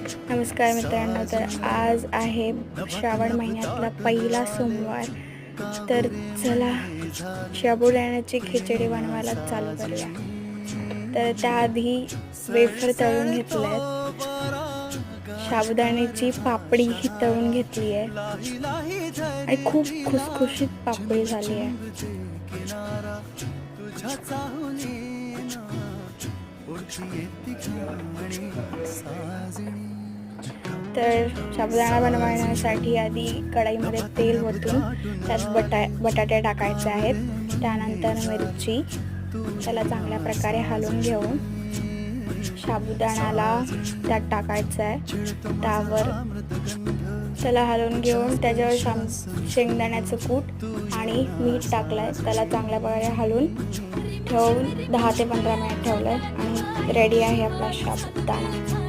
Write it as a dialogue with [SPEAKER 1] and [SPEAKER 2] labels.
[SPEAKER 1] नमस्कार मित्रांनो, तर आज आहे श्रावण महिन्यातला पहिला सोमवार. तर चला साबुदाण्याची खिचडी बनवायला चालू करूया. तर त्याआधी वेफर तळून घेतले आहेत, साबुदाण्याची पापडी ही तळून घेतली आहे आणि खूप खुसखुशीत पापडी झाली आहे. तर साबुदाणा बनवण्यासाठी आधी कढईमध्ये तेल ओतून त्यात बटाटे टाकायचे आहेत. त्यानंतर मिरची, त्याला चांगल्या प्रकारे हलवून घेऊन साबुदाण्याला त्यात टाकायचं आहे. त्यावर त्याला हलवून घेऊन त्याच्यावर शेंगदाण्याचं कूट आणि मीठ टाकलं आहे. त्याला चांगल्या प्रकारे हलवून ठेवून 10 ते 15 मिनिट ठेवलं आहे आणि रेडी आहे आपला साबुदाणा.